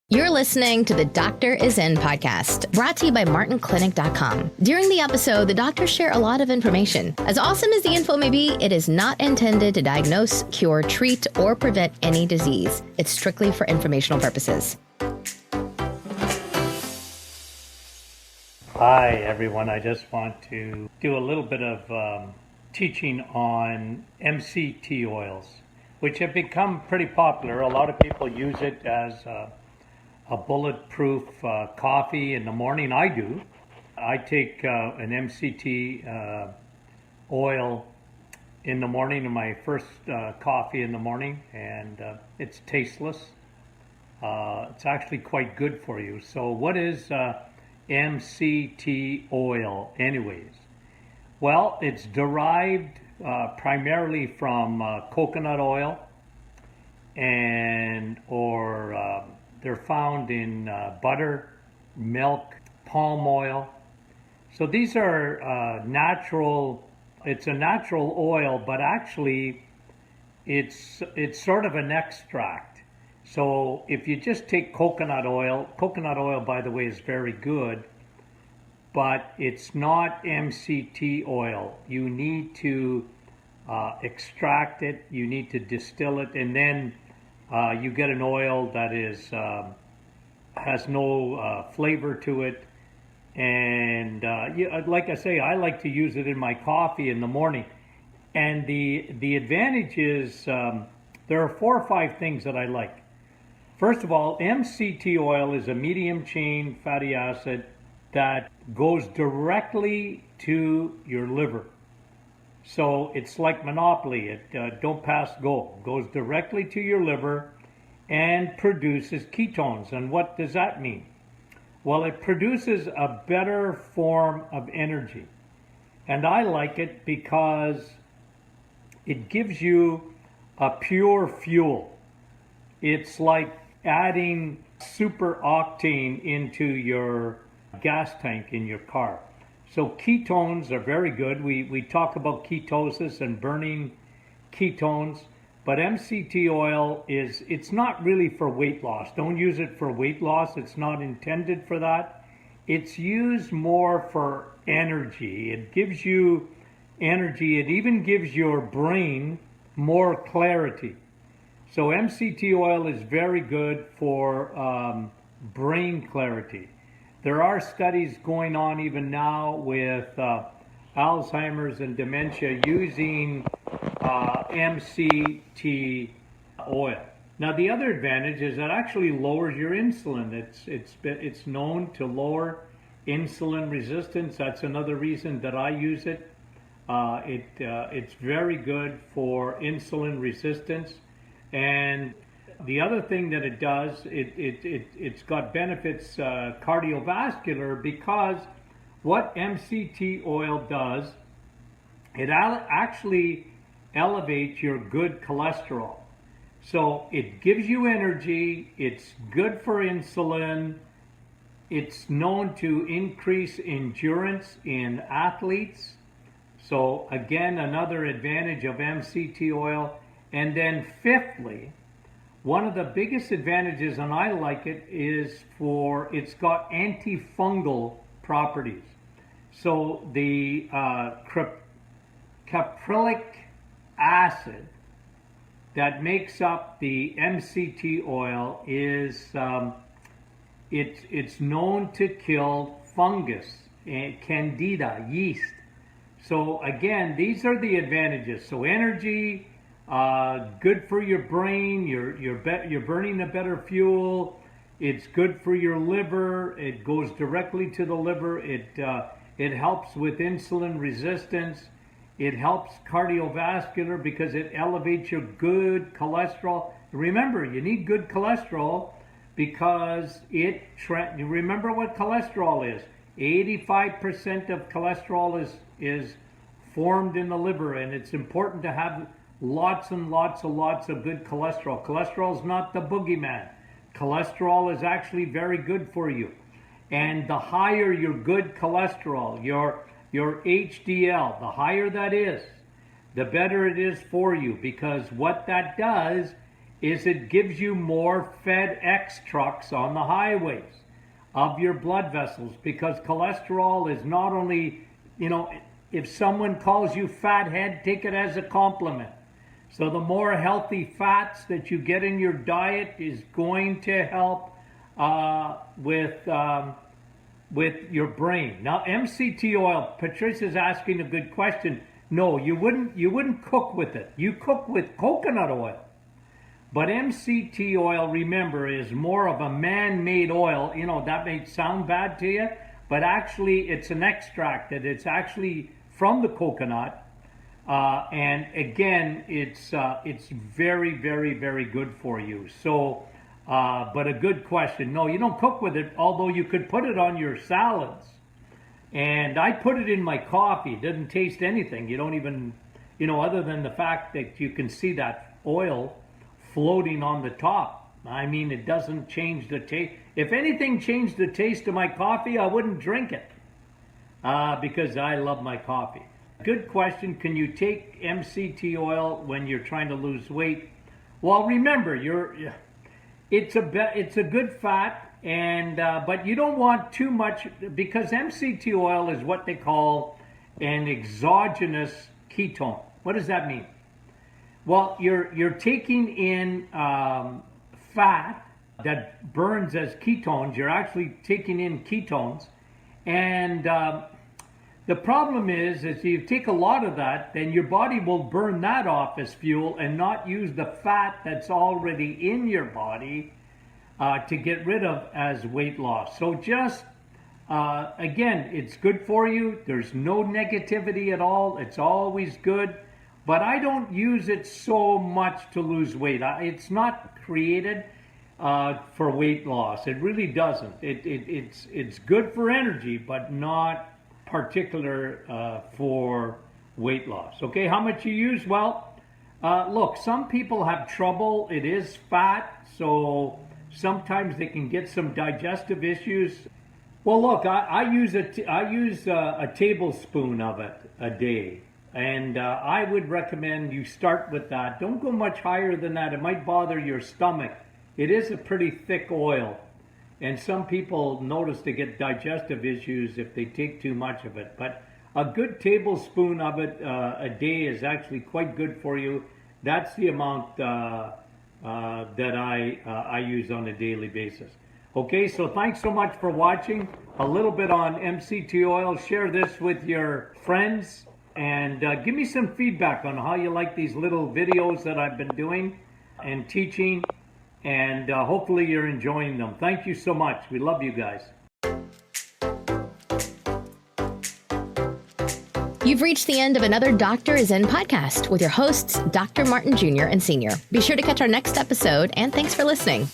You're listening to the Doctor Is In podcast, brought to you by MartinClinic.com. During the episode, the doctors share a lot of information. As awesome as the info may be, it is not intended to diagnose, cure, treat, or prevent any disease. It's strictly for informational purposes. Hi, everyone. I just want to do a little bit of teaching on MCT oils, which have become pretty popular. A lot of people use it as a bulletproof coffee in the morning. I do. I take an MCT oil in the morning in my first coffee in the morning, and it's tasteless. It's actually quite good for you. So what is MCT oil anyways? Well, it's derived primarily from coconut oil or they're found in butter, milk, palm oil. So these are natural. It's a natural oil, but actually it's sort of an extract. So if you just take coconut oil, by the way, is very good, but it's not MCT oil. You need to extract it, you need to distill it, and then you get an oil that has no flavor to it. And like I say, I like to use it in my coffee in the morning. And the advantage is there are 4 or 5 things that I like. First of all, MCT oil is a medium chain fatty acid that goes directly to your liver. So it's like Monopoly. Don't pass go. Goes directly to your liver and produces ketones. And what does that mean? Well, it produces a better form of energy. And I like it because it gives you a pure fuel. It's like adding super octane into your gas tank in your car. So ketones are very good. We talk about ketosis and burning ketones, but MCT oil it's not really for weight loss. Don't use it for weight loss. It's not intended for that. It's used more for energy. It gives you energy. It even gives your brain more clarity. So MCT oil is very good for brain clarity. There are studies going on even now with Alzheimer's and dementia using MCT oil. Now, the other advantage is it actually lowers your insulin. It's known to lower insulin resistance. That's another reason that I use it. It's very good for insulin resistance. And the other thing that it does, it's got benefits cardiovascular, because what MCT oil does, it actually elevates your good cholesterol. So it gives you energy, it's good for insulin, it's known to increase endurance in athletes. So again, another advantage of MCT oil. And then fifthly, one of the biggest advantages, and I like it, is it's got antifungal properties. So the caprylic acid that makes up the MCT oil is it's known to kill fungus and candida yeast. So again, these are the advantages. So energy. Good for your brain. You're burning a better fuel. It's good for your liver. It goes directly to the liver. It helps with insulin resistance. It helps cardiovascular because it elevates your good cholesterol. Remember, you need good cholesterol because you remember what cholesterol is. 85% of cholesterol is formed in the liver, and it's important to have lots and lots of good cholesterol. Cholesterol is not the boogeyman. Cholesterol is actually very good for you. And the higher your good cholesterol, your HDL, the higher that is, the better it is for you, because what that does is it gives you more FedEx trucks on the highways of your blood vessels, because cholesterol is not only, if someone calls you fathead, take it as a compliment. So the more healthy fats that you get in your diet is going to help with your brain. Now, MCT oil, Patricia's asking a good question. No, you wouldn't cook with it. You cook with coconut oil. But MCT oil, remember, is more of a man-made oil. That may sound bad to you, but actually it's an extract that it's actually from the coconut. And again, it's very, very, very good for you. So, but a good question. No, you don't cook with it, although you could put it on your salads. And I put it in my coffee. It doesn't taste anything. You don't even, other than the fact that you can see that oil floating on the top. I mean, it doesn't change the taste. If anything changed the taste of my coffee, I wouldn't drink it because I love my coffee. Good question. Can you take MCT oil when you're trying to lose weight? Well, remember, it's a good fat, and but you don't want too much, because MCT oil is what they call an exogenous ketone. What does that mean? Well, you're taking in fat that burns as ketones. You're actually taking in ketones, and the problem is you take a lot of that, then your body will burn that off as fuel and not use the fat that's already in your body to get rid of as weight loss. So just, again, it's good for you. There's no negativity at all. It's always good. But I don't use it so much to lose weight. It's not created for weight loss. It really doesn't. It's good for energy, but not particular for weight loss. Okay, how much you use? Well, look, some people have trouble. It is fat, so sometimes they can get some digestive issues. Well, look, I use a tablespoon of it a day. And I would recommend you start with that. Don't go much higher than that. It might bother your stomach. It is a pretty thick oil. And some people notice they get digestive issues if they take too much of it. But a good tablespoon of it a day is actually quite good for you. That's the amount that I use on a daily basis. Okay, so thanks so much for watching. A little bit on MCT oil. Share this with your friends. And give me some feedback on how you like these little videos that I've been doing and teaching. And hopefully you're enjoying them. Thank you so much. We love you guys. You've reached the end of another Doctor is In podcast with your hosts, Dr. Martin Jr. and Sr. Be sure to catch our next episode, and thanks for listening.